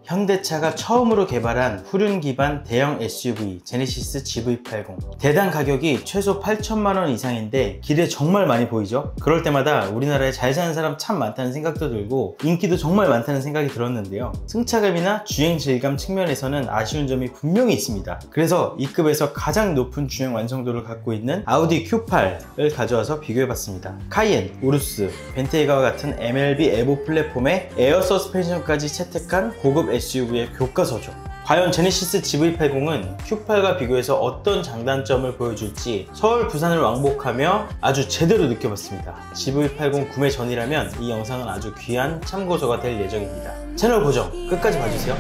현대차가 처음으로 개발한 후륜 기반 대형 SUV 제네시스 GV80. 대당 가격이 최소 8천만원 이상인데 길에 정말 많이 보이죠? 그럴 때마다 우리나라에 잘 사는 사람 참 많다는 생각도 들고 인기도 정말 많다는 생각이 들었는데요. 승차감이나 주행 질감 측면에서는 아쉬운 점이 분명히 있습니다. 그래서 이 급에서 가장 높은 주행 완성도를 갖고 있는 아우디 Q8을 가져와서 비교해봤습니다. 카이엔, 우루스, 벤테이가와 같은 MLB 에보 플랫폼에 에어 서스펜션까지 채택한 고급 SUV의 교과서죠. 과연 제네시스 GV80은 Q8과 비교해서 어떤 장단점을 보여줄지 서울, 부산을 왕복하며 아주 제대로 느껴봤습니다. GV80 구매 전이라면 이 영상은 아주 귀한 참고서가 될 예정입니다. 채널 고정 끝까지 봐주세요.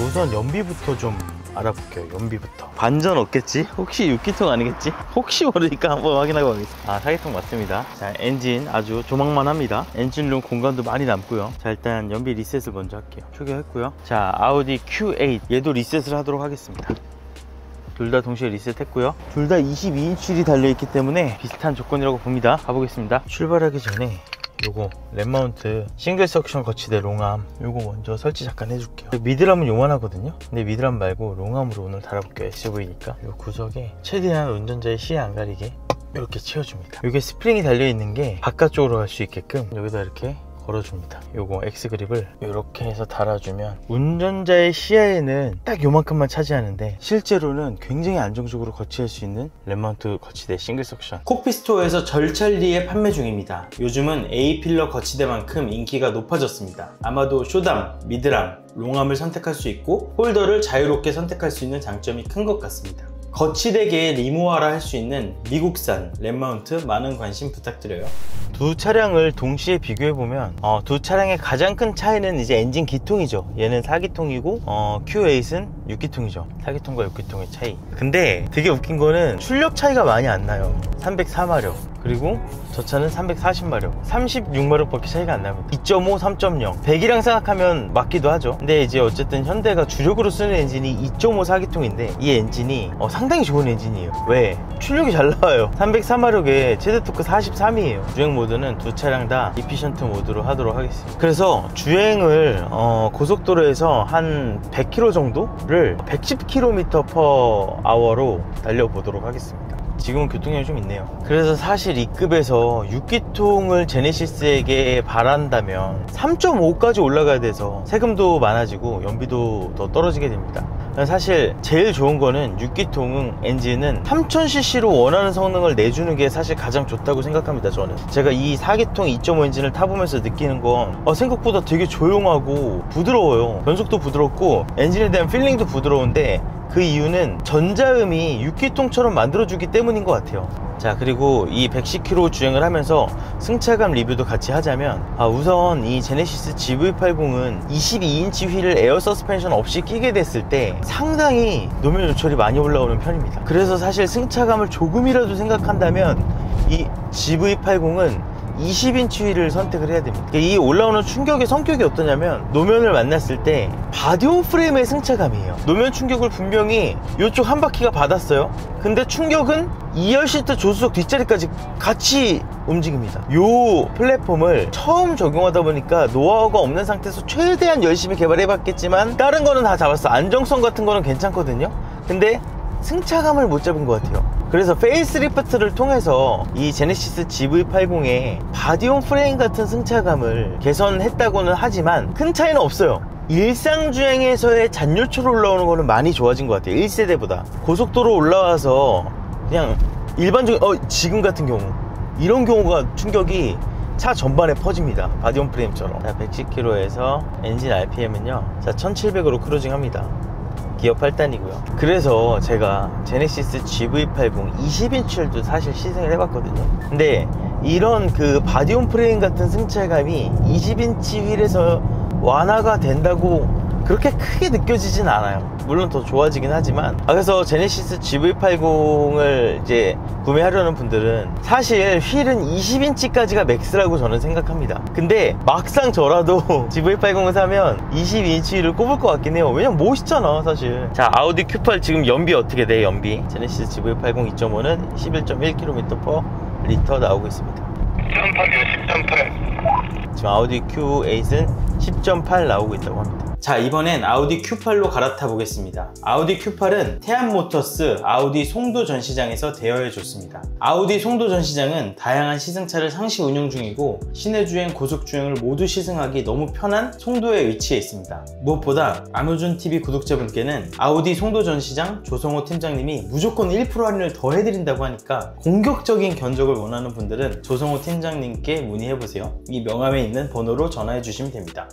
우선 연비부터 좀 알아볼게요. 연비부터. 반전 없겠지? 혹시 6기통 아니겠지? 혹시 모르니까 한번 확인하고 가겠습니다. 아, 4기통 맞습니다. 자, 엔진 아주 조망만합니다. 엔진룸 공간도 많이 남고요. 자, 일단 연비 리셋을 먼저 할게요. 초기화했고요. 자, 아우디 Q8 얘도 리셋을 하도록 하겠습니다. 둘 다 동시에 리셋했고요. 둘 다 22인치 휠이 달려있기 때문에 비슷한 조건이라고 봅니다. 가보겠습니다. 출발하기 전에 요거 랩마운트 싱글 석션 거치대 롱암 요거 먼저 설치 잠깐 해줄게요. 미드람은 요만하거든요. 근데 미드람 말고 롱암으로 오늘 달아볼게요. SUV니까. 요 구석에 최대한 운전자의 시야 안 가리게 이렇게 채워줍니다. 요게 스프링이 달려있는 게 바깥쪽으로 갈 수 있게끔 여기다 이렇게 걸어줍니다. 요거 X그립을 이렇게 해서 달아주면 운전자의 시야에는 딱 요만큼만 차지하는데 실제로는 굉장히 안정적으로 거치할 수 있는 랩마운트 거치대 싱글 석션. 콕핏스토어에서 절찰리에 판매 중입니다. 요즘은 A필러 거치대만큼 인기가 높아졌습니다. 아마도 쇼담, 미드람, 롱암을 선택할 수 있고 홀더를 자유롭게 선택할 수 있는 장점이 큰 것 같습니다. 거치대계의 리모아라 할 수 있는 미국산 랩마운트 많은 관심 부탁드려요. 두 차량을 동시에 비교해보면 두 차량의 가장 큰 차이는 이제 엔진 기통이죠. 얘는 4기통이고 Q8은 6기통이죠. 4기통과 6기통의 차이. 근데 되게 웃긴 거는 출력 차이가 많이 안 나요. 304마력 그리고 저 차는 340마력 36마력 밖에 차이가 안 납니다. 2.5, 3.0 100이랑 생각하면 맞기도 하죠. 근데 이제 어쨌든 현대가 주력으로 쓰는 엔진이 2.5 4기통인데 이 엔진이 상당히 좋은 엔진이에요. 왜? 출력이 잘 나와요. 304마력에 최대 토크 43이에요 주행 모드는 두 차량 다 이피션트 모드로 하도록 하겠습니다. 그래서 주행을 고속도로에서 한 100km 정도를 110km/h로 달려보도록 하겠습니다. 지금은 교통량이 좀 있네요. 그래서 사실 이 급에서 6기통을 제네시스에게 바란다면 3.5까지 올라가야 돼서 세금도 많아지고 연비도 더 떨어지게 됩니다. 사실 제일 좋은 거는 6기통 엔진은 3000cc로 원하는 성능을 내주는 게 사실 가장 좋다고 생각합니다. 저는 제가 이 4기통 2.5 엔진을 타보면서 느끼는 건 생각보다 되게 조용하고 부드러워요. 변속도 부드럽고 엔진에 대한 필링도 부드러운데 그 이유는 전자음이 6기통처럼 만들어주기 때문인 것 같아요. 자, 그리고 이 110km 주행을 하면서 승차감 리뷰도 같이 하자면 우선 이 제네시스 GV80은 22인치 휠을 에어 서스펜션 없이 끼게 됐을 때 상당히 노면 요철이 많이 올라오는 편입니다. 그래서 사실 승차감을 조금이라도 생각한다면 이 GV80은 20인치 휠을 선택을 해야 됩니다. 이 올라오는 충격의 성격이 어떠냐면 노면을 만났을 때 바디온 프레임의 승차감이에요. 노면 충격을 분명히 이쪽 한 바퀴가 받았어요. 근데 충격은 2열 시트 조수석 뒷자리까지 같이 움직입니다. 이 플랫폼을 처음 적용하다 보니까 노하우가 없는 상태에서 최대한 열심히 개발해봤겠지만 다른 거는 다 잡았어. 안정성 같은 거는 괜찮거든요. 근데 승차감을 못 잡은 것 같아요. 그래서 페이스리프트를 통해서 이 제네시스 GV80의 바디온 프레임 같은 승차감을 개선했다고는 하지만 큰 차이는 없어요. 일상주행에서의 잔요철 올라오는 거는 많이 좋아진 것 같아요. 1세대보다 고속도로 올라와서 그냥 일반적인 지금 같은 경우 이런 경우가 충격이 차 전반에 퍼집니다. 바디온 프레임처럼. 자, 110km에서 엔진 RPM은요 1700으로 크루징합니다. 기어 8단이고요 그래서 제가 제네시스 GV80 20인치를 사실 시승을 해봤거든요. 근데 이런 그 바디온 프레임 같은 승차감이 20인치 휠에서 완화가 된다고 그렇게 크게 느껴지진 않아요. 물론 더 좋아지긴 하지만. 그래서 제네시스 GV80을 이제 구매하려는 분들은 사실 휠은 20인치까지가 맥스라고 저는 생각합니다. 근데 막상 저라도 GV80을 사면 22인치 휠을 꼽을 것 같긴 해요. 왜냐면 멋있잖아 사실. 자, 아우디 Q8 지금 연비 어떻게 돼? 연비 제네시스 GV80 2.5는 11.1km/L 나오고 있습니다. 10.8이요. 지금 아우디 Q8은 10.8 나오고 있다고 합니다. 자, 이번엔 아우디 Q8로 갈아타 보겠습니다. 아우디 Q8은 태안모터스 아우디 송도 전시장에서 대여해 줬습니다. 아우디 송도 전시장은 다양한 시승차를 상시 운영 중이고 시내주행, 고속주행을 모두 시승하기 너무 편한 송도에 위치해 있습니다. 무엇보다 안호준TV 구독자분께는 아우디 송도 전시장 조성호 팀장님이 무조건 1% 할인을 더 해드린다고 하니까 공격적인 견적을 원하는 분들은 조성호 팀장님께 문의해보세요. 이 명함에 있는 번호로 전화해 주시면 됩니다.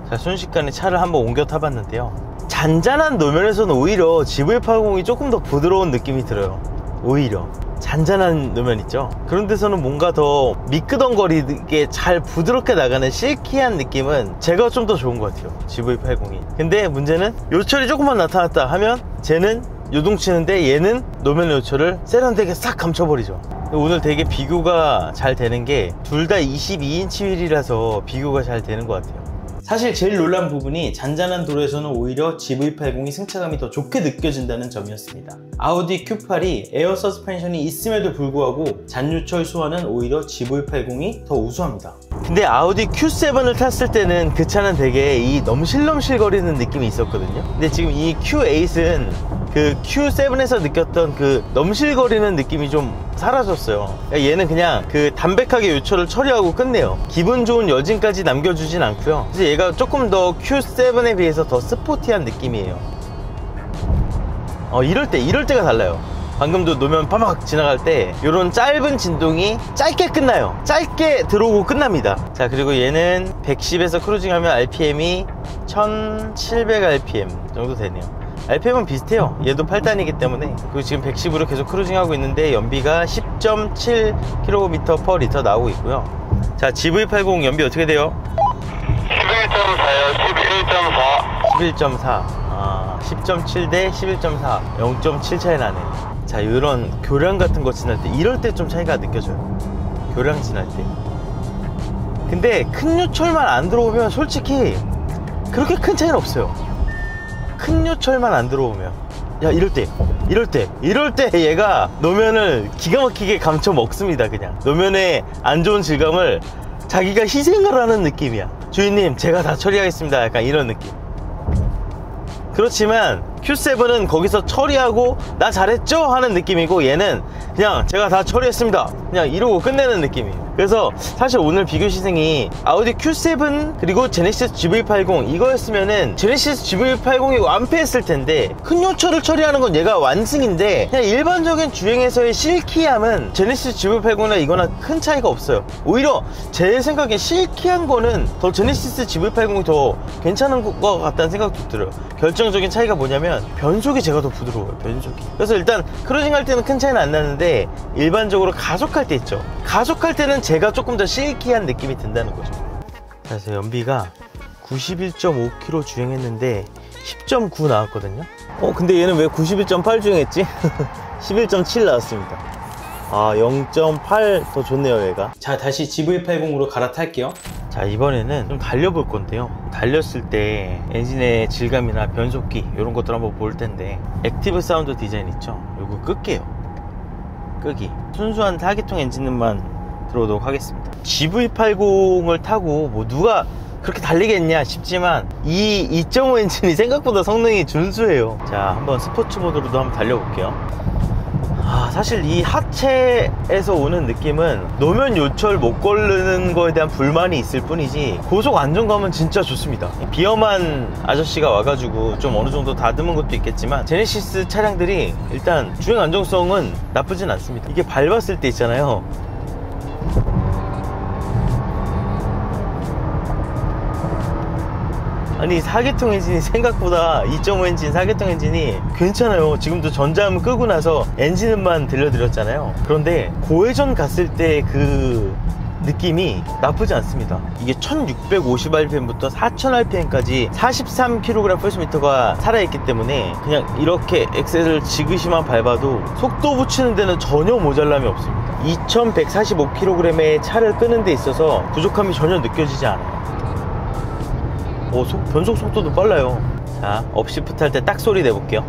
자, 순식간에 차를 한번 옮겨 타봤는데요, 잔잔한 노면에서는 오히려 GV80이 조금 더 부드러운 느낌이 들어요. 오히려 잔잔한 노면 있죠, 그런 데서는 뭔가 더 미끄덩거리게 잘 부드럽게 나가는 실키한 느낌은 제가 좀 더 좋은 것 같아요, GV80이. 근데 문제는 요철이 조금만 나타났다 하면 쟤는 요동치는데 얘는 노면 요철을 세련되게 싹 감춰버리죠. 오늘 되게 비교가 잘 되는 게 둘 다 22인치 휠이라서 비교가 잘 되는 것 같아요. 사실 제일 놀란 부분이 잔잔한 도로에서는 오히려 GV80이 승차감이 더 좋게 느껴진다는 점이었습니다. 아우디 Q8이 에어 서스펜션이 있음에도 불구하고 잔유철 수완은 오히려 GV80이 더 우수합니다. 근데 아우디 Q7을 탔을 때는 그 차는 되게 이 넘실넘실 거리는 느낌이 있었거든요. 근데 지금 이 Q8은 그 Q7에서 느꼈던 그 넘실거리는 느낌이 좀 사라졌어요. 얘는 그냥 그 담백하게 요철을 처리하고 끝내요. 기분 좋은 여진까지 남겨주진 않고요. 그래서 얘가 조금 더 Q7에 비해서 더 스포티한 느낌이에요. 이럴 때가 달라요. 방금도 노면 파막 지나갈 때 이런 짧은 진동이 짧게 끝나요. 짧게 들어오고 끝납니다. 자, 그리고 얘는 110에서 크루징하면 RPM이 1700rpm 정도 되네요. RPM은 비슷해요. 얘도 8단이기 때문에. 그리고 지금 110으로 계속 크루징하고 있는데 연비가 10.7km/L 나오고 있고요. 자, GV80 연비 어떻게 돼요? 11.4요. 11.4. 10.7 대 11.4. 0.7 차이 나네. 자, 이런 교량 같은 거 지날 때 이럴 때 좀 차이가 느껴져요. 교량 지날 때. 근데 큰 요철만 안 들어오면 솔직히 그렇게 큰 차이는 없어요. 큰 요철만 안 들어오면. 야, 이럴 때 얘가 노면을 기가 막히게 감춰 먹습니다. 그냥 노면의 안 좋은 질감을 자기가 희생을 하는 느낌이야. 주인님, 제가 다 처리하겠습니다. 약간 이런 느낌. 그렇지만 Q7은 거기서 처리하고 나 잘했죠? 하는 느낌이고, 얘는 그냥 제가 다 처리했습니다 그냥 이러고 끝내는 느낌이에요. 그래서 사실 오늘 비교 시승이 아우디 Q7 그리고 제네시스 GV80 이거였으면은 제네시스 GV80이 완패했을 텐데, 큰 요철을 처리하는 건 얘가 완승인데 그냥 일반적인 주행에서의 실키함은 제네시스 GV80이나 이거나 큰 차이가 없어요. 오히려 제 생각에 실키한 거는 더 제네시스 GV80이 더 괜찮은 것 같다는 생각도 들어요. 결정적인 차이가 뭐냐면 변속이 제가 더 부드러워요, 변속이. 그래서 일단 크루징 할 때는 큰 차이는 안 나는데 일반적으로 가속할 때 있죠, 가속할 때는 제가 조금 더 실키한 느낌이 든다는 거죠. 그래서 연비가 91.5km 주행했는데 10.9 나왔거든요. 근데 얘는 왜 91.8 주행했지? 11.7 나왔습니다. 0.8 더 좋네요, 얘가. 자, 다시 GV80으로 갈아탈게요. 자, 이번에는 좀 달려볼 건데요, 달렸을 때 엔진의 질감이나 변속기 이런 것들 한번 볼 텐데, 액티브 사운드 디자인 있죠, 요거 끌게요. 끄기. 순수한 4기통 엔진만 들어오도록 하겠습니다. GV80을 타고 뭐 누가 그렇게 달리겠냐 싶지만 이 2.5 엔진이 생각보다 성능이 준수해요. 자, 한번 스포츠 모드로도 한번 달려볼게요. 사실 이 하체에서 오는 느낌은 노면 요철 못 걸르는 거에 대한 불만이 있을 뿐이지 고속 안정감은 진짜 좋습니다. 비험한 아저씨가 와가지고 좀 어느 정도 다듬은 것도 있겠지만 제네시스 차량들이 일단 주행 안정성은 나쁘진 않습니다. 이게 밟았을 때 있잖아요, 아니 4기통 엔진이 생각보다 2.5 엔진 4기통 엔진이 괜찮아요. 지금도 전자음 끄고 나서 엔진음만 들려드렸잖아요. 그런데 고회전 갔을 때 그 느낌이 나쁘지 않습니다. 이게 1650rpm부터 4000rpm까지 43kg/m가 살아있기 때문에 그냥 이렇게 엑셀을 지그시만 밟아도 속도 붙이는 데는 전혀 모자람이 없습니다. 2145kg의 차를 끄는 데 있어서 부족함이 전혀 느껴지지 않아요. 변속 속도도 빨라요. 자, 업시프트 할 때 딱 소리 내볼게요.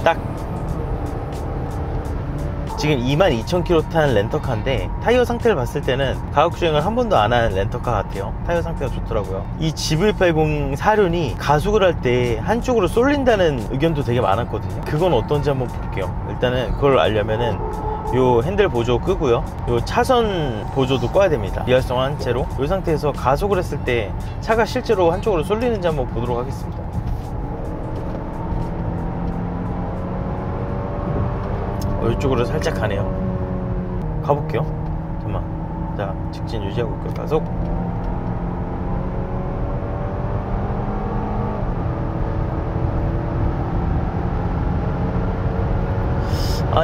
딱. 지금 22,000km 탄 렌터카인데 타이어 상태를 봤을 때는 가격주행을 한 번도 안 한 렌터카 같아요. 타이어 상태가 좋더라고요. 이 GV80 4륜이 가속을 할 때 한쪽으로 쏠린다는 의견도 되게 많았거든요. 그건 어떤지 한번 볼게요. 일단은 그걸 알려면은 요 핸들 보조 끄고요, 요 차선 보조도 꺼야 됩니다. 비활성화한 채로 이 상태에서 가속을 했을 때 차가 실제로 한쪽으로 쏠리는지 한번 보도록 하겠습니다. 이쪽으로 살짝 가네요. 가볼게요. 잠깐만. 자, 직진 유지하고 올게요. 가속.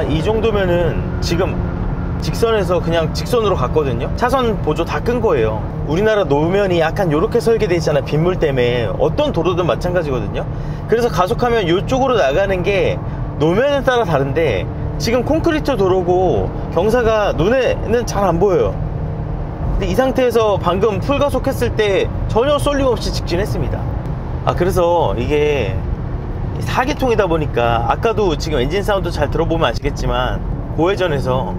이 정도면은 지금 직선에서 그냥 직선으로 갔거든요. 차선 보조 다 끈 거예요. 우리나라 노면이 약간 요렇게 설계되어 있잖아요. 빗물 때문에. 어떤 도로든 마찬가지거든요. 그래서 가속하면 요쪽으로 나가는 게 노면에 따라 다른데, 지금 콘크리트 도로고 경사가 눈에는 잘 안 보여요. 근데 이 상태에서 방금 풀가속 했을 때 전혀 쏠림 없이 직진했습니다. 그래서 이게 4기통이다 보니까, 아까도 지금 엔진 사운드 잘 들어보면 아시겠지만 고회전에서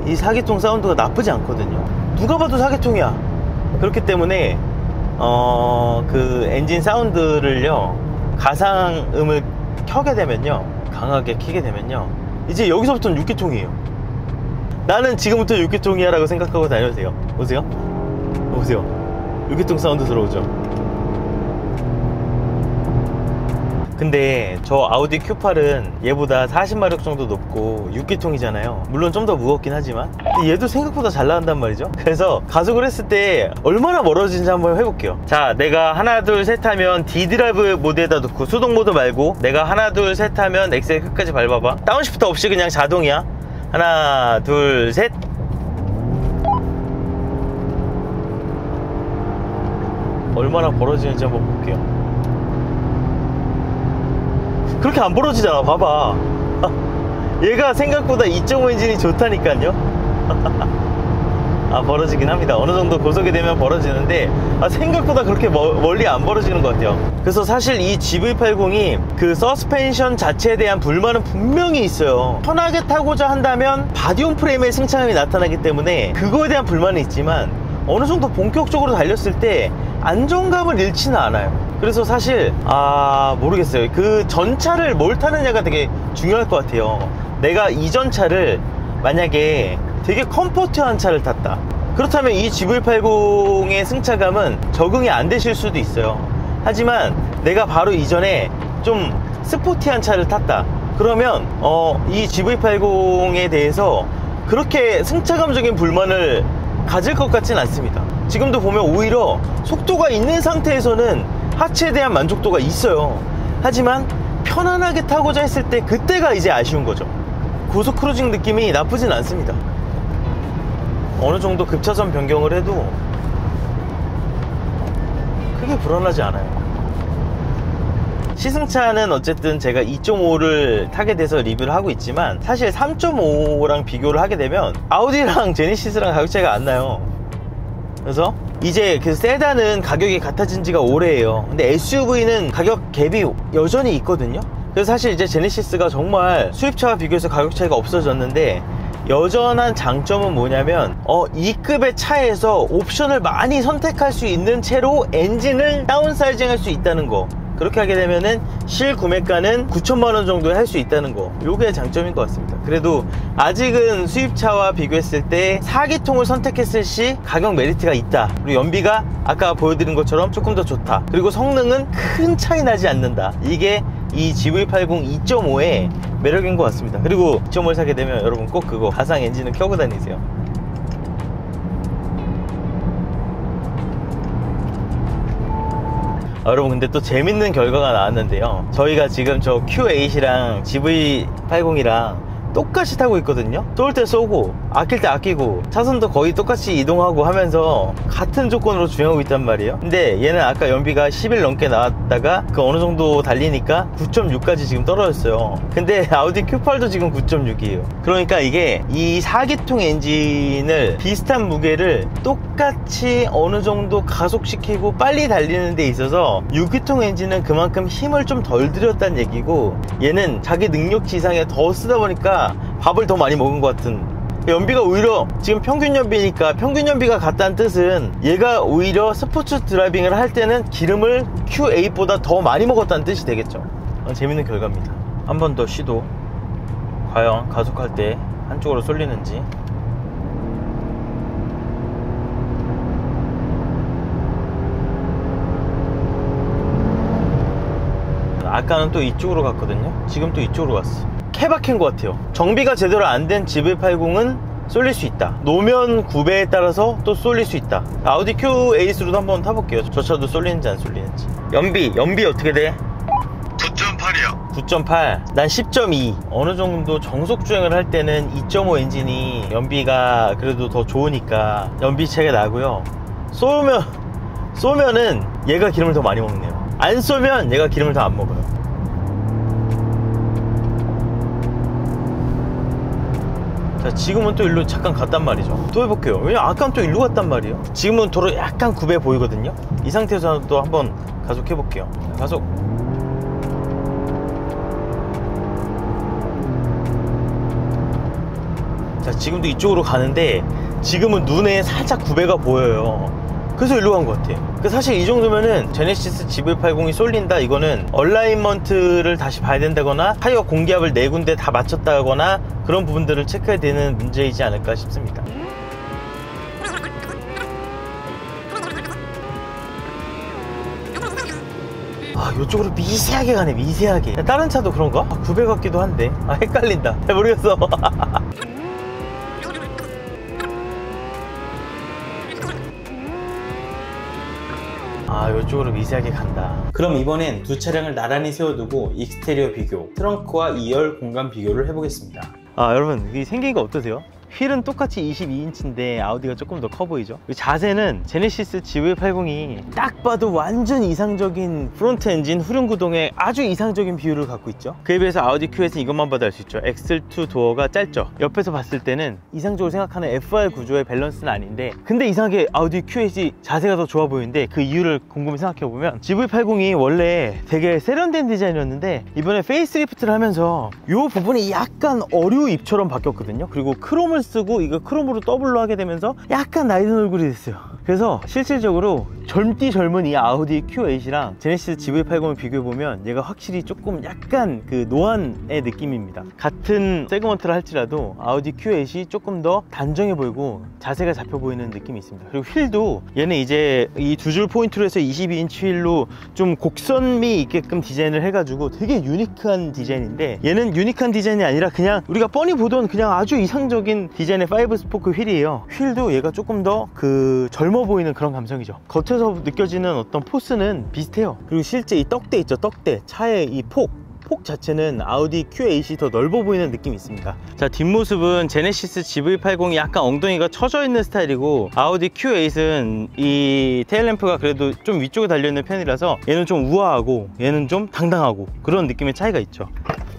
이 4기통 사운드가 나쁘지 않거든요. 누가 봐도 4기통이야. 그렇기 때문에 그 엔진 사운드를요, 가상음을 켜게 되면요, 강하게 키게 되면요, 이제 여기서부터는 6기통이에요. 나는 지금부터 6기통이야 라고 생각하고 다녀오세요. 보세요. 6기통 사운드 들어오죠. 근데 저 아우디 Q8은 얘보다 40마력 정도 높고 6기통이잖아요. 물론 좀 더 무겁긴 하지만 얘도 생각보다 잘 나간단 말이죠. 그래서 가속을 했을 때 얼마나 멀어지는지 한번 해볼게요. 자, 내가 하나 둘 셋 하면 D드라이브 모드에다 놓고, 수동 모드 말고 내가 하나 둘 셋 하면 엑셀 끝까지 밟아봐. 다운시프트 없이 그냥 자동이야. 하나 둘 셋. 얼마나 벌어지는지 한번 볼게요. 그렇게 안 벌어지잖아. 봐봐. 얘가 생각보다 2.5 엔진이 좋다니까요. 벌어지긴 합니다. 어느 정도 고속이 되면 벌어지는데 생각보다 그렇게 멀리 안 벌어지는 것 같아요. 그래서 사실 이 GV80이 그 서스펜션 자체에 대한 불만은 분명히 있어요. 편하게 타고자 한다면 바디온 프레임의 승차감이 나타나기 때문에 그거에 대한 불만은 있지만, 어느 정도 본격적으로 달렸을 때 안정감을 잃지는 않아요. 그래서 사실 모르겠어요. 그 전차를 뭘 타느냐가 되게 중요할 것 같아요. 내가 이전 차를 만약에 되게 컴포트한 차를 탔다, 그렇다면 이 GV80의 승차감은 적응이 안 되실 수도 있어요. 하지만 내가 바로 이전에 좀 스포티한 차를 탔다, 그러면 이 GV80에 대해서 그렇게 승차감적인 불만을 가질 것 같진 않습니다. 지금도 보면 오히려 속도가 있는 상태에서는 하체에 대한 만족도가 있어요. 하지만 편안하게 타고자 했을 때 그때가 이제 아쉬운 거죠. 고속 크루징 느낌이 나쁘진 않습니다. 어느 정도 급차선 변경을 해도 크게 불안하지 않아요. 시승차는 어쨌든 제가 2.5를 타게 돼서 리뷰를 하고 있지만, 사실 3.5랑 비교를 하게 되면 아우디랑 제네시스랑 가격 차이가 안 나요. 그래서 이제 그 세단은 가격이 같아진 지가 오래예요. 근데 SUV는 가격 갭이 여전히 있거든요. 그래서 사실 이제 제네시스가 정말 수입차와 비교해서 가격 차이가 없어졌는데, 여전한 장점은 뭐냐면 이 급의 차에서 옵션을 많이 선택할 수 있는 채로 엔진을 다운사이징 할 수 있다는 거. 그렇게 하게 되면은 실구매가는 9천만원 정도에 할 수 있다는 거, 요게 장점인 것 같습니다. 그래도 아직은 수입차와 비교했을 때 4기통을 선택했을 시 가격 메리트가 있다. 그리고 연비가 아까 보여드린 것처럼 조금 더 좋다. 그리고 성능은 큰 차이 나지 않는다. 이게 이 GV80 2.5의 매력인 것 같습니다. 그리고 2.5를 사게 되면 여러분 꼭 그거 가상 엔진을 켜고 다니세요. 여러분, 근데 또 재밌는 결과가 나왔는데요. 저희가 지금 저 Q8이랑 GV80이랑 똑같이 타고 있거든요. 쏠 때 쏘고 아낄 때 아끼고 차선도 거의 똑같이 이동하고 하면서 같은 조건으로 주행하고 있단 말이에요. 근데 얘는 아까 연비가 10일 넘게 나왔다가 그 어느 정도 달리니까 9.6까지 지금 떨어졌어요. 근데 아우디 Q8도 지금 9.6이에요 그러니까 이게 이 4기통 엔진을 비슷한 무게를 똑같이 어느 정도 가속시키고 빨리 달리는 데 있어서 6기통 엔진은 그만큼 힘을 좀 덜 들였다는 얘기고, 얘는 자기 능력치 이상에 더 쓰다 보니까 밥을 더 많이 먹은 것 같은, 연비가 오히려 지금 평균 연비니까, 평균 연비가 같다는 뜻은 얘가 오히려 스포츠 드라이빙을 할 때는 기름을 Q8보다 더 많이 먹었다는 뜻이 되겠죠. 재밌는 결과입니다. 한 번 더 시도. 과연 가속할 때 한쪽으로 쏠리는지. 아까는 또 이쪽으로 갔거든요. 지금 또 이쪽으로 갔어. 케바케인 것 같아요. 정비가 제대로 안 된 GV80은 쏠릴 수 있다. 노면 구배에 따라서 또 쏠릴 수 있다. 아우디 Q 에이스로도 한번 타볼게요. 저 차도 쏠리는지 안 쏠리는지. 연비 어떻게 돼? 9.8이요 9.8. 난 10.2. 어느 정도 정속 주행을 할 때는 2.5 엔진이 연비가 그래도 더 좋으니까 연비 차이가 나고요. 쏘면은 얘가 기름을 더 많이 먹네요. 안 쏘면 얘가 기름을 더 안 먹어요. 자, 지금은 또 일로 잠깐 갔단 말이죠. 또 해볼게요. 왜냐면 아까는 또 일로 갔단 말이에요. 지금은 도로 약간 굽해 보이거든요. 이 상태에서 또 한번 가속해 볼게요. 가속. 자, 지금도 이쪽으로 가는데 지금은 눈에 살짝 구배가 보여요. 그래서 일로 간 것 같아. 사실 이 정도면은 제네시스 GV80이 쏠린다, 이거는 얼라이먼트를 다시 봐야 된다거나 타이어 공기압을 4군데 다 맞췄다거나 그런 부분들을 체크해야 되는 문제이지 않을까 싶습니다. 아, 이쪽으로 미세하게 가네, 미세하게. 다른 차도 그런가? 아, 900 같기도 한데. 아, 헷갈린다. 잘 모르겠어. 아, 이쪽으로 미세하게 간다. 그럼 이번엔 두 차량을 나란히 세워두고 익스테리어 비교, 트렁크와 2열 공간 비교를 해보겠습니다. 아, 여러분, 이 생긴 거 어떠세요? 휠은 똑같이 22인치인데 아우디가 조금 더 커 보이죠? 자세는 제네시스 GV80이 딱 봐도 완전 이상적인 프론트 엔진 후륜 구동의 아주 이상적인 비율을 갖고 있죠. 그에 비해서 아우디 Q8은 이것만 봐도 알 수 있죠. 엑셀2 도어가 짧죠. 옆에서 봤을 때는 이상적으로 생각하는 FR 구조의 밸런스는 아닌데, 근데 이상하게 아우디 Q8이 자세가 더 좋아 보이는데 그 이유를 곰곰이 생각해보면 GV80이 원래 되게 세련된 디자인이었는데 이번에 페이스리프트를 하면서 이 부분이 약간 어류 잎처럼 바뀌었거든요. 그리고 크롬을 쓰고 이거 크롬으로 더블로 하게 되면서 약간 나이든 얼굴이 됐어요. 그래서 실질적으로 젊은 이 아우디 Q8이랑 제네시스 GV80을 비교해보면 얘가 확실히 조금 약간 그 노안의 느낌입니다. 같은 세그먼트를 할지라도 아우디 Q8이 조금 더 단정해 보이고 자세가 잡혀 보이는 느낌이 있습니다. 그리고 휠도 얘는 이제 이 두 줄 포인트로 해서 22인치 휠로 좀 곡선미 있게끔 디자인을 해가지고 되게 유니크한 디자인인데, 얘는 유니크한 디자인이 아니라 그냥 우리가 뻔히 보던 그냥 아주 이상적인 디자인의 5스포크 휠이에요. 휠도 얘가 조금 더 그 젊어 보이는 그런 감성이죠. 겉에서 느껴지는 어떤 포스는 비슷해요. 그리고 실제 이 떡대 있죠, 떡대. 차의 이 폭 자체는 아우디 Q8이 더 넓어 보이는 느낌이 있습니다. 자, 뒷모습은 제네시스 GV80이 약간 엉덩이가 처져 있는 스타일이고, 아우디 Q8은 이 테일램프가 그래도 좀 위쪽에 달려있는 편이라서 얘는 좀 우아하고 얘는 좀 당당하고 그런 느낌의 차이가 있죠.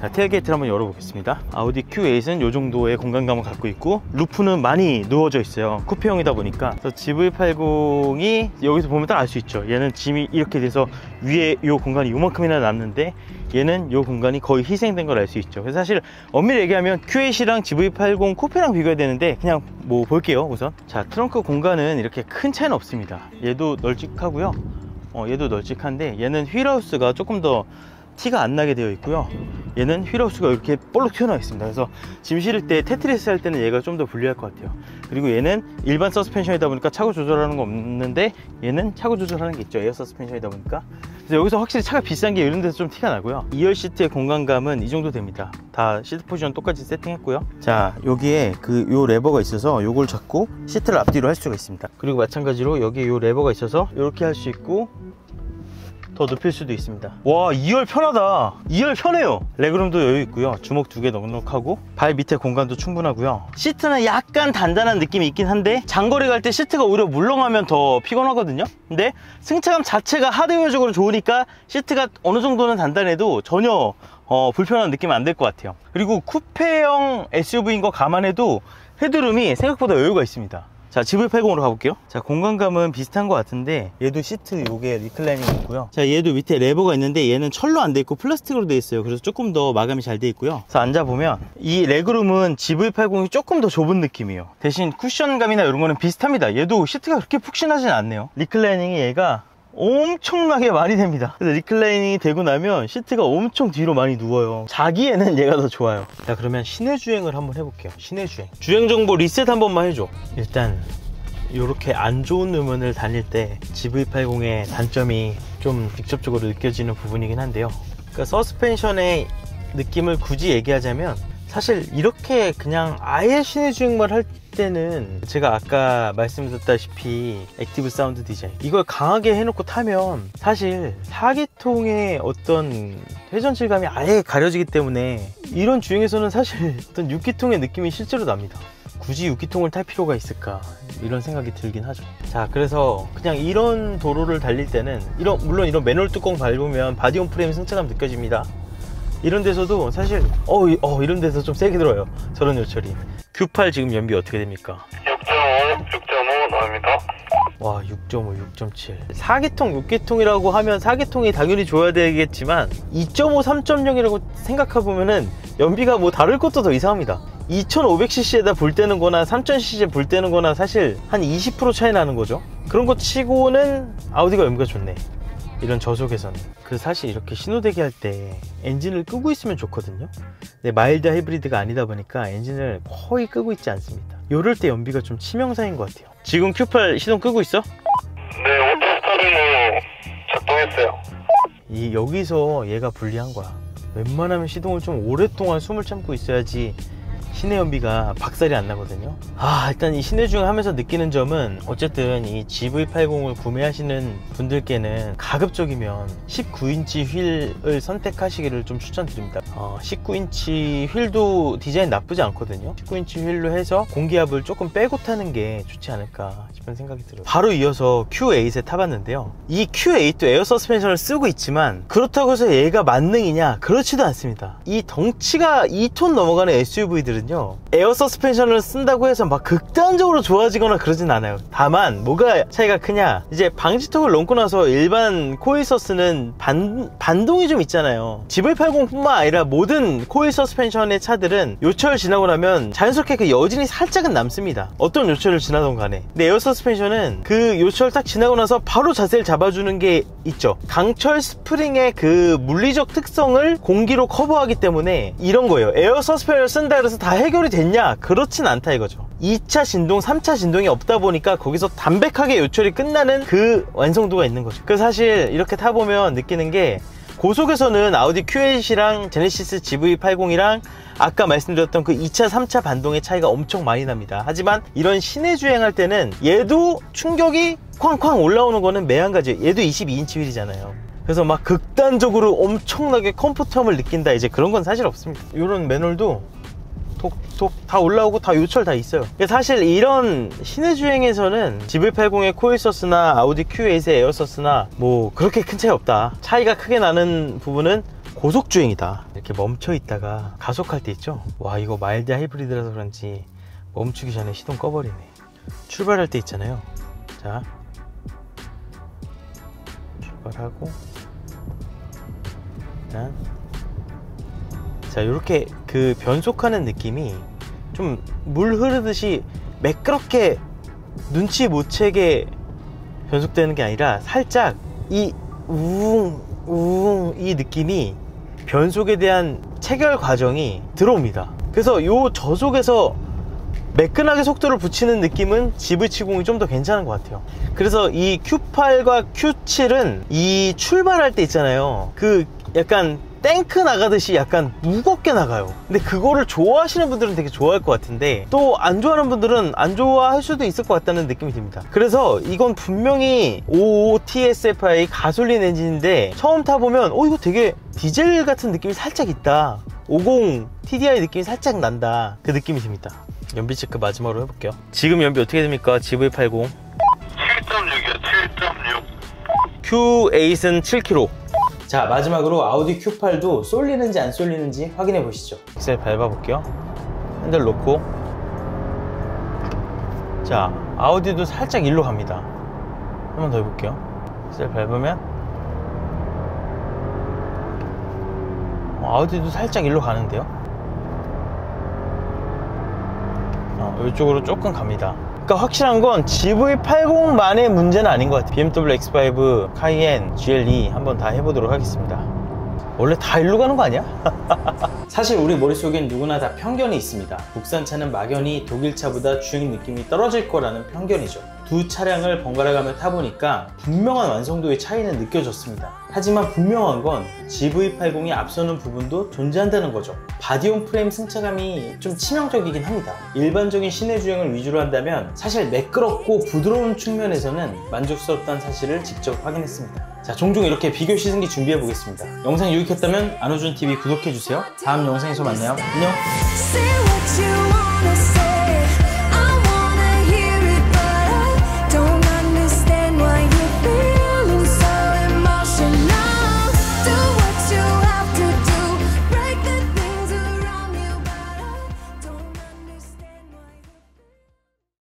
자, 테일게이트를 한번 열어보겠습니다. 아우디 Q8은 이 정도의 공간감을 갖고 있고 루프는 많이 누워져 있어요. 쿠페형이다 보니까. 그래서 GV80이 여기서 보면 딱 알 수 있죠. 얘는 짐이 이렇게 돼서 위에 이 공간이 요만큼이나 남는데 얘는 이 공간이 거의 희생된 걸 알 수 있죠. 그래서 사실 엄밀히 얘기하면 Q8이랑 GV80 쿠페랑 비교해야 되는데 그냥 뭐 볼게요. 우선 자, 트렁크 공간은 이렇게 큰 차이는 없습니다. 얘도 널찍하고요. 얘도 널찍한데 얘는 휠하우스가 조금 더 티가 안 나게 되어 있고요. 얘는 휠하우스가 이렇게 볼록 튀어나와 있습니다. 그래서 짐 실을 때 테트리스 할 때는 얘가 좀 더 불리할 것 같아요. 그리고 얘는 일반 서스펜션이다 보니까 차고 조절하는 거 없는데 얘는 차고 조절하는 게 있죠. 에어 서스펜션이다 보니까. 그래서 여기서 확실히 차가 비싼 게 이런 데서 좀 티가 나고요. 2열 시트의 공간감은 이 정도 됩니다. 다 시트 포지션 똑같이 세팅했고요. 자, 여기에 요 레버가 있어서 요걸 잡고 시트를 앞뒤로 할 수가 있습니다. 그리고 마찬가지로 여기에 요 레버가 있어서 이렇게 할 수 있고 더 높일 수도 있습니다. 와, 2열 편하다. 2열 편해요. 레그룸도 여유 있고요. 주먹 2개 넉넉하고 발 밑에 공간도 충분하고요. 시트는 약간 단단한 느낌이 있긴 한데 장거리 갈 때 시트가 오히려 물렁하면 더 피곤하거든요. 근데 승차감 자체가 하드웨어적으로 좋으니까 시트가 어느 정도는 단단해도 전혀 불편한 느낌은 안 들 것 같아요. 그리고 쿠페형 SUV인 거 감안해도 헤드룸이 생각보다 여유가 있습니다. 자, GV80으로 가볼게요. 자, 공간감은 비슷한 것 같은데 얘도 시트 요게 리클라이닝 있고요. 자, 얘도 밑에 레버가 있는데 얘는 철로 안 돼 있고 플라스틱으로 돼 있어요. 그래서 조금 더 마감이 잘 돼 있고요. 그래서 앉아보면 이 레그룸은 GV80이 조금 더 좁은 느낌이에요. 대신 쿠션감이나 이런 거는 비슷합니다. 얘도 시트가 그렇게 푹신하진 않네요. 리클라이닝이 얘가 엄청나게 많이 됩니다. 그래서 리클라이닝이 되고 나면 시트가 엄청 뒤로 많이 누워요. 자기에는 얘가 더 좋아요. 자, 그러면 시내 주행을 한번 해볼게요. 시내 주행. 주행 정보 리셋 한 번만 해줘. 일단 이렇게 안 좋은路면을 다닐 때 GV80의 단점이 좀 직접적으로 느껴지는 부분이긴 한데요. 그러니까 서스펜션의 느낌을 굳이 얘기하자면 사실 이렇게 그냥 아예 시내 주행만 할 때는 제가 아까 말씀드렸다시피 액티브 사운드 디자인 이걸 강하게 해놓고 타면 사실 4기통의 어떤 회전 질감이 아예 가려지기 때문에 이런 주행에서는 사실 어떤 6기통의 느낌이 실제로 납니다. 굳이 6기통을 탈 필요가 있을까 이런 생각이 들긴 하죠. 자, 그래서 그냥 이런 도로를 달릴 때는 물론 이런 매nu얼 뚜껑 밟으면 바디온 프레임 승차감 느껴집니다. 이런 데서도 사실 이런 데서 좀 세게 들어요. 저런 요철이. Q8 지금 연비 어떻게 됩니까? 6.5 나옵니다. 와, 6.5, 6.7. 4기통, 6기통이라고 하면 4기통이 당연히 줘야 되겠지만 2.5, 3.0이라고 생각해보면은 연비가 뭐 다를 것도 더 이상합니다. 2500cc에다 불 때는 거나 3000cc에 불 때는 거나 사실 한 20% 차이 나는 거죠. 그런 거 치고는 아우디가 연비가 좋네. 이런 저속에서는. 그래서 사실 이렇게 신호대기 할 때 엔진을 끄고 있으면 좋거든요. 근데 마일드 하이브리드가 아니다 보니까 엔진을 거의 끄고 있지 않습니다. 요럴 때 연비가 좀 치명상인 것 같아요. 지금 Q8 시동 끄고 있어? 네, 오토스타트로 작동했어요. 여기서 얘가 불리한 거야. 웬만하면 시동을 좀 오랫동안 숨을 참고 있어야지 시내 연비가 박살이 안 나거든요. 일단 이 시내 주행 하면서 느끼는 점은 어쨌든 이 GV80을 구매하시는 분들께는 가급적이면 19인치 휠을 선택하시기를 좀 추천드립니다. 19인치 휠도 디자인 나쁘지 않거든요. 19인치 휠로 해서 공기압을 조금 빼고 타는 게 좋지 않을까 싶은 생각이 들어요. 바로 이어서 Q8에 타봤는데요. 이 Q8도 에어 서스펜션을 쓰고 있지만 그렇다고 해서 얘가 만능이냐? 그렇지도 않습니다. 이 덩치가 2톤 넘어가는 SUV들은요, 에어 서스펜션을 쓴다고 해서 막 극단적으로 좋아지거나 그러진 않아요. 다만 뭐가 차이가 크냐, 이제 방지턱을 넘고 나서 일반 코일 서스는 반동이 좀 있잖아요. GV80 뿐만 아니라 모든 코일 서스펜션의 차들은 요철 지나고 나면 자연스럽게 그 여진이 살짝은 남습니다. 어떤 요철을 지나던 간에. 근데 에어 서스펜션은 그 요철 딱 지나고 나서 바로 자세를 잡아주는 게 있죠. 강철 스프링의 그 물리적 특성을 공기로 커버하기 때문에 이런 거예요. 에어 서스펜션을 쓴다 그래서 다 해결이 됐냐? 그렇진 않다 이거죠. 2차 진동, 3차 진동이 없다 보니까 거기서 담백하게 요철이 끝나는 그 완성도가 있는 거죠. 그래서 사실 이렇게 타보면 느끼는 게 고속에서는 아우디 Q8이랑 제네시스 GV80이랑 아까 말씀드렸던 그 2차, 3차 반동의 차이가 엄청 많이 납니다. 하지만 이런 시내 주행할 때는 얘도 충격이 쾅쾅 올라오는 거는 매한가지예요. 얘도 22인치 휠이잖아요. 그래서 막 극단적으로 엄청나게 컴포트함을 느낀다, 이제 그런 건 사실 없습니다. 이런 매nu얼도 톡톡 다 올라오고 다 요철 다 있어요. 사실 이런 시내 주행에서는 GV80의 코일서스나 아우디 Q8의 에어서스나 뭐 그렇게 큰 차이 없다. 차이가 크게 나는 부분은 고속 주행이다. 이렇게 멈춰 있다가 가속할 때 있죠. 와, 이거 마일드 하이브리드라서 그런지 멈추기 전에 시동 꺼버리네. 출발할 때 있잖아요. 자, 출발하고 자, 이렇게 그 변속하는 느낌이 좀 물 흐르듯이 매끄럽게 눈치 못 채게 변속되는 게 아니라 살짝 이 우웅 이 느낌이 변속에 대한 체결 과정이 들어옵니다. 그래서 요 저속에서 매끈하게 속도를 붙이는 느낌은 GV70이 좀 더 괜찮은 것 같아요. 그래서 이 Q8과 Q7은 이 출발할 때 있잖아요, 그 약간 탱크 나가듯이 약간 무겁게 나가요. 근데 그거를 좋아하시는 분들은 되게 좋아할 것 같은데 또 안 좋아하는 분들은 안 좋아할 수도 있을 것 같다는 느낌이 듭니다. 그래서 이건 분명히 55 TSFI 가솔린 엔진인데 처음 타보면 이거 되게 디젤 같은 느낌이 살짝 있다, 50 TDI 느낌이 살짝 난다, 그 느낌이 듭니다. 연비 체크 마지막으로 해볼게요. 지금 연비 어떻게 됩니까? GV80 7.6이요. 7.6. Q8은 7km. 자, 마지막으로 아우디 Q8도 쏠리는지 안 쏠리는지 확인해 보시죠. 엑셀 밟아볼게요. 핸들 놓고. 자, 아우디도 살짝 일로 갑니다. 한 번 더 해볼게요. 엑셀 밟으면 아우디도 살짝 일로 가는데요. 이쪽으로 조금 갑니다. 그러니까 확실한 건 GV80만의 문제는 아닌 것 같아요. BMW X5, 카이엔, GLE 한번 다 해보도록 하겠습니다. 원래 다 일로 가는 거 아니야? 사실 우리 머릿속엔 누구나 다 편견이 있습니다. 국산차는 막연히 독일차보다 주행 느낌이 떨어질 거라는 편견이죠. 두 차량을 번갈아 가며 타보니까 분명한 완성도의 차이는 느껴졌습니다. 하지만 분명한 건 GV80이 앞서는 부분도 존재한다는 거죠. 바디온 프레임 승차감이 좀 치명적이긴 합니다. 일반적인 시내 주행을 위주로 한다면 사실 매끄럽고 부드러운 측면에서는 만족스럽다는 사실을 직접 확인했습니다. 자, 종종 이렇게 비교 시승기 준비해 보겠습니다. 영상 유익했다면 안호준TV 구독해주세요. 다음 영상에서 만나요. 안녕.